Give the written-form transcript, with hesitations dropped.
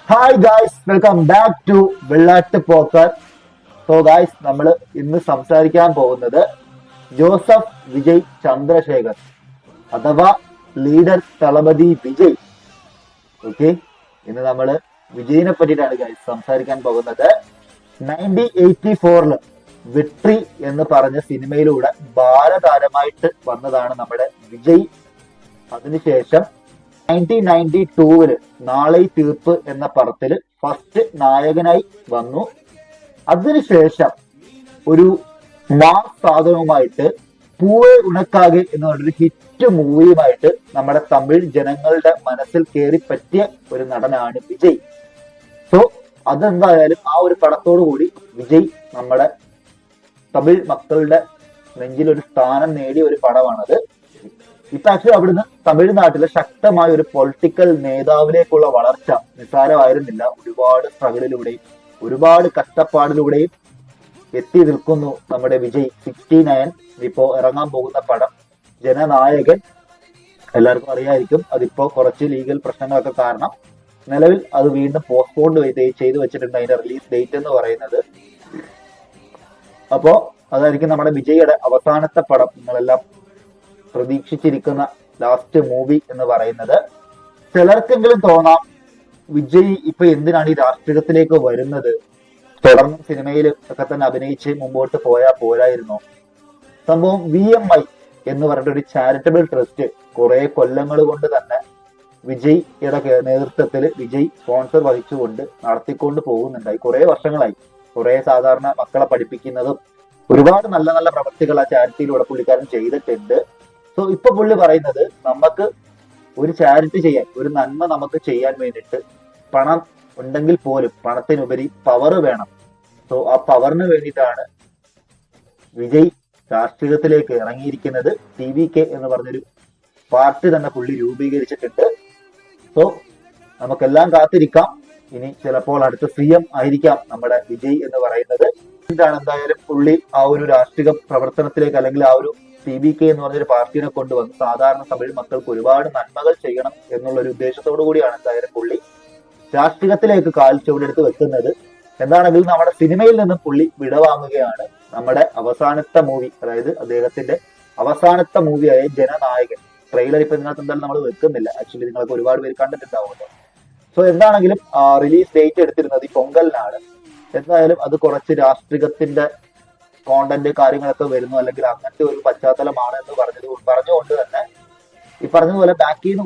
Hi guys, welcome back to Vellat Pokker. So guys, നമ്മൾ ഇന്ന് സംസാരിക്കാൻ പോകുന്നത് ജോസഫ് വിജയ് ചന്ദ്രശേഖർ അഥവാ ലീഡർ തളപതി വിജയ്. ഓക്കെ, ഇന്ന് നമ്മൾ വിജയിനെ പറ്റിയിട്ടാണ് ഗായ്സ് സംസാരിക്കാൻ പോകുന്നത്. 1984 വിക്ടറി എന്ന് പറഞ്ഞ സിനിമയിലൂടെ ബാലതാരമായിട്ട് വന്നതാണ് നമ്മുടെ വിജയ്. അതിനുശേഷം 1992 നാളെ തീർപ്പ് എന്ന പടത്തില് ഫസ്റ്റ് നായകനായി വന്നു. അതിനുശേഷം ഒരു മാസ് സാധനവുമായിട്ട് പൂവേ ഉണക്കാകെ എന്ന് പറഞ്ഞൊരു ഹിറ്റ് മൂവിയുമായിട്ട് നമ്മുടെ തമിഴ് ജനങ്ങളുടെ മനസ്സിൽ കയറി പറ്റിയ ഒരു നടനാണ് വിജയ്. സോ അതെന്തായാലും ആ ഒരു പടത്തോടു കൂടി വിജയ് നമ്മുടെ തമിഴ് മക്കളുടെ നെഞ്ചിൽ ഒരു സ്ഥാനം നേടിയ ഒരു പടമാണത്. ഇപ്പൊ ആക്ച്വലി അവിടുന്ന് തമിഴ്നാട്ടിലെ ശക്തമായ ഒരു പൊളിറ്റിക്കൽ നേതാവിലേക്കുള്ള വളർച്ച നിസ്സാരമായിരുന്നില്ല. ഒരുപാട് സ്ട്രഗിളിലൂടെയും ഒരുപാട് കഷ്ടപ്പാടിലൂടെയും എത്തി നിൽക്കുന്നു നമ്മുടെ വിജയ്. 69 ഇപ്പോ ഇറങ്ങാൻ പോകുന്ന പടം ജനനായകൻ, എല്ലാവർക്കും അറിയായിരിക്കും. അതിപ്പോ കുറച്ച് ലീഗൽ പ്രശ്നങ്ങളൊക്കെ കാരണം നിലവിൽ അത് വീണ്ടും പോസ്റ്റ്പോൺ ചെയ്തു വെച്ചിട്ടുണ്ട്, അതിന്റെ റിലീസ് ഡേറ്റ് എന്ന് പറയുന്നത്. അപ്പോ അതായിരിക്കും നമ്മുടെ വിജയുടെ അവസാനത്തെ പടം, നിങ്ങളെല്ലാം പ്രതീക്ഷിച്ചിരിക്കുന്ന ലാസ്റ്റ് മൂവി എന്ന് പറയുന്നത്. ചിലർക്കെങ്കിലും തോന്നാം വിജയ് ഇപ്പൊ എന്തിനാണ് ഈ രാഷ്ട്രീയത്തിലേക്ക് വരുന്നത്, തുടർന്നും സിനിമയിൽ ഒക്കെ തന്നെ അഭിനയിച്ച് മുമ്പോട്ട് പോയാൽ പോരായിരുന്നോ. സംഭവം VMI എന്ന് പറഞ്ഞിട്ട് ഒരു ചാരിറ്റബിൾ ട്രസ്റ്റ് കുറെ കൊല്ലങ്ങൾ കൊണ്ട് തന്നെ വിജയ്യുടെ നേതൃത്വത്തിൽ വിജയ് സ്പോൺസർ വഹിച്ചുകൊണ്ട് നടത്തിക്കൊണ്ട് പോകുന്നുണ്ടായി. കുറെ വർഷങ്ങളായി. കുറെ സാധാരണ മക്കളെ പഠിപ്പിക്കുന്നതും ഒരുപാട് നല്ല നല്ല പ്രവൃത്തികൾ ആ ചാരിറ്റിയിലൂടെ പുള്ളിക്കാരൻ ചെയ്തിട്ടുണ്ട്. സോ ഇപ്പൊ പുള്ളി പറയുന്നത്, നമുക്ക് ഒരു ചാരിറ്റി ചെയ്യാൻ, ഒരു നന്മ നമുക്ക് ചെയ്യാൻ വേണ്ടിയിട്ട് പണം ഉണ്ടെങ്കിൽ പോലും പണത്തിനുപരി പവർ വേണം. സോ ആ പവറിന് വേണ്ടിയിട്ടാണ് വിജയ് രാഷ്ട്രീയത്തിലേക്ക് ഇറങ്ങിയിരിക്കുന്നത്. TVK എന്ന് പറഞ്ഞൊരു പാർട്ടി തന്നെ പുള്ളി രൂപീകരിച്ചിട്ടുണ്ട്. സോ നമുക്കെല്ലാം കാത്തിരിക്കാം. ഇനി ചിലപ്പോൾ അടുത്ത CM ആയിരിക്കാം നമ്മുടെ വിജയ് എന്ന് പറയുന്നത്. എന്താണ് എന്തായാലും പുള്ളി ആ ഒരു രാഷ്ട്രീയ പ്രവർത്തനത്തിലേക്ക്, അല്ലെങ്കിൽ ആ ഒരു TVK എന്ന് പറഞ്ഞൊരു പാർട്ടിനെ കൊണ്ടുവന്ന് സാധാരണ തമിഴ് മക്കൾക്ക് ഒരുപാട് നന്മകൾ ചെയ്യണം എന്നുള്ള ഒരു ഉദ്ദേശത്തോടു കൂടിയാണ് എന്തായാലും പുള്ളി രാഷ്ട്രീയത്തിലേക്ക് കാൽ ചുവടെടുത്ത് വെക്കുന്നത്. എന്താണെങ്കിലും നമ്മുടെ സിനിമയിൽ നിന്നും പുള്ളി വിടവാങ്ങുകയാണ്. നമ്മുടെ അവസാനത്തെ മൂവി, അതായത് അദ്ദേഹത്തിന്റെ അവസാനത്തെ മൂവിയായ ജനനായകൻ, ട്രെയിലർ ഇപ്പൊ ഇതിനകത്ത് എന്തായാലും നമ്മൾ വെക്കുന്നില്ല. ആക്ച്വലി നിങ്ങൾക്ക് ഒരുപാട് പേര് കണ്ടിട്ടുണ്ടാവുമല്ലോ. സോ എന്താണെങ്കിലും റിലീസ് ഡേറ്റ് എടുത്തിരുന്നത് ഈ പൊങ്കലിനാണ്. എന്തായാലും അത് കുറച്ച് രാഷ്ട്രീയത്തിന്റെ കോണ്ടന്റ് കാര്യങ്ങളൊക്കെ വരുന്നു, അല്ലെങ്കിൽ അങ്ങനത്തെ ഒരു പശ്ചാത്തലമാണ് എന്ന് പറഞ്ഞുകൊണ്ട് തന്നെ ഈ പറഞ്ഞതുപോലെ ബാക്കിൽ നിന്ന്